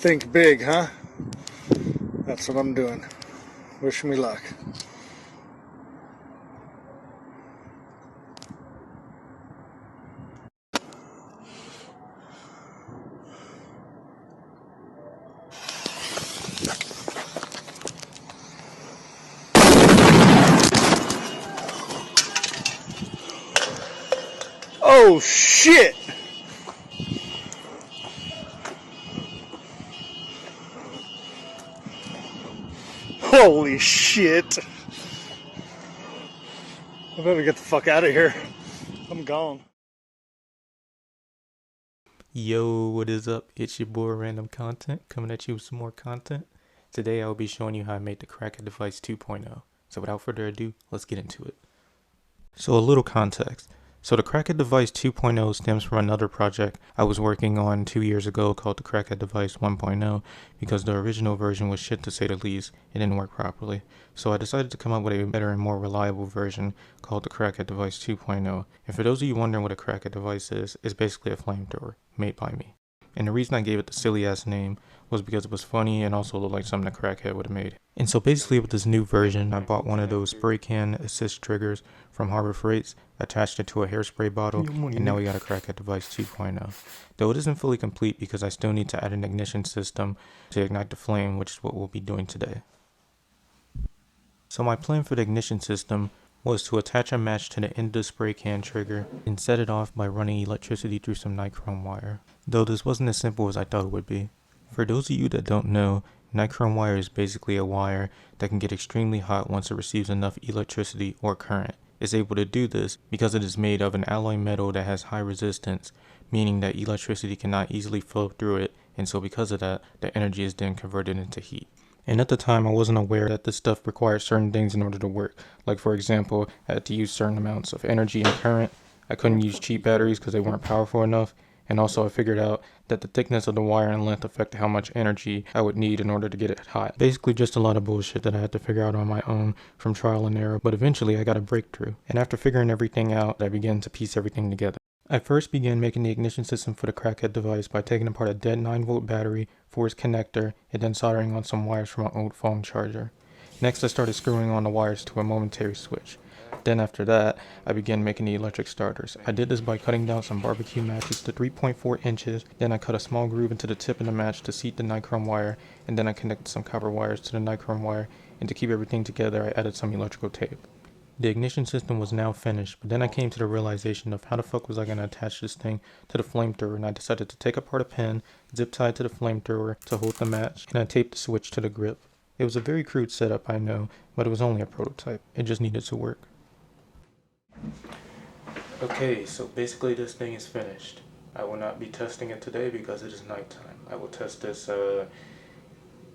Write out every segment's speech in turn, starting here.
Think big, huh? That's what I'm doing. Wish me luck. Oh shit! Holy shit! I better get the fuck out of here. I'm gone. Yo, what is up? It's your boy Random Content coming at you with some more content. Today I will be showing you how I made the crackhead device 2.0. So without further ado, let's get into it. So a little context. So the crackhead device 2.0 stems from another project I was working on 2 years ago called the crackhead device 1.0 because the original version was shit to say the least. It didn't work properly. So I decided to come up with a better and more reliable version called the crackhead device 2.0. And for those of you wondering what a crackhead device is, it's basically a flamethrower made by me. And the reason I gave it the silly ass name was because it was funny and also looked like something a crackhead would have made. And so basically with this new version, I bought one of those spray can assist triggers from Harbor Freights, attached it to a hairspray bottle, and now we got a crackhead device 2.0. Though it isn't fully complete because I still need to add an ignition system to ignite the flame, which is what we'll be doing today. So my plan for the ignition system was to attach a match to the end of the spray can trigger and set it off by running electricity through some nichrome wire, though this wasn't as simple as I thought it would be. For those of you that don't know, nichrome wire is basically a wire that can get extremely hot once it receives enough electricity or current. It's able to do this because it is made of an alloy metal that has high resistance, meaning that electricity cannot easily flow through it, and so because of that, the energy is then converted into heat. And at the time, I wasn't aware that this stuff requires certain things in order to work. Like for example, I had to use certain amounts of energy and current. I couldn't use cheap batteries because they weren't powerful enough. And also I figured out that the thickness of the wire and length affected how much energy I would need in order to get it hot. Basically just a lot of bullshit that I had to figure out on my own from trial and error, but eventually I got a breakthrough. And after figuring everything out, I began to piece everything together. I first began making the ignition system for the crackhead device by taking apart a dead 9-volt battery for its connector and then soldering on some wires from an old phone charger. Next I started screwing on the wires to a momentary switch. Then after that, I began making the electric starters. I did this by cutting down some barbecue matches to 3.4 inches, then I cut a small groove into the tip of the match to seat the nichrome wire, and then I connected some copper wires to the nichrome wire, and to keep everything together I added some electrical tape. The ignition system was now finished, but then I came to the realization of how the fuck was I going to attach this thing to the flamethrower, and I decided to take apart a pin, zip tie it to the flamethrower to hold the match, and I taped the switch to the grip. It was a very crude setup, I know, but it was only a prototype. It just needed to work. Okay, so basically this thing is finished. I will not be testing it today because it is nighttime. I will test this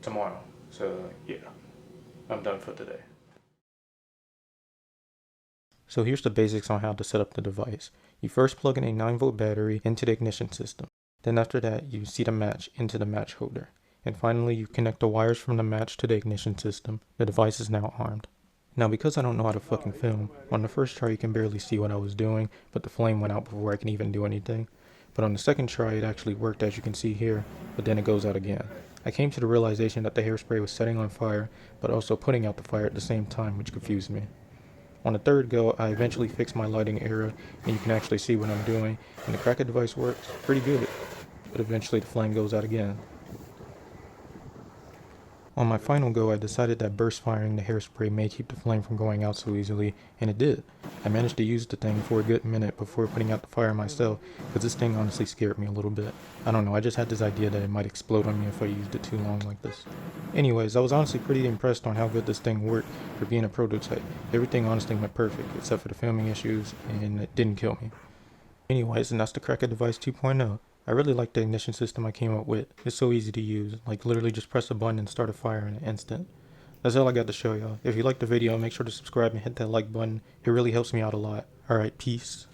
tomorrow. So yeah, I'm done for today. So here's the basics on how to set up the device. You first plug in a 9-volt battery into the ignition system. Then after that, you seat a match into the match holder. And finally, you connect the wires from the match to the ignition system. The device is now armed. Now because I don't know how to fucking film, on the first try you can barely see what I was doing, but the flame went out before I can even do anything. But on the second try it actually worked, as you can see here, but then it goes out again. I came to the realization that the hairspray was setting on fire, but also putting out the fire at the same time, which confused me. On the third go, I eventually fixed my lighting error, and you can actually see what I'm doing, and the crackhead device works pretty good, but eventually the flame goes out again. On my final go, I decided that burst firing the hairspray may keep the flame from going out so easily, and it did. I managed to use the thing for a good minute before putting out the fire myself, because this thing honestly scared me a little bit. I don't know, I just had this idea that it might explode on me if I used it too long like this. Anyways, I was honestly pretty impressed on how good this thing worked for being a prototype. Everything honestly went perfect, except for the filming issues, and it didn't kill me. Anyways, and that's the crackhead device 2.0. I really like the ignition system I came up with. It's so easy to use, like literally just press a button and start a fire in an instant. That's all I got to show y'all. If you liked the video, make sure to subscribe and hit that like button. It really helps me out a lot. Alright, peace.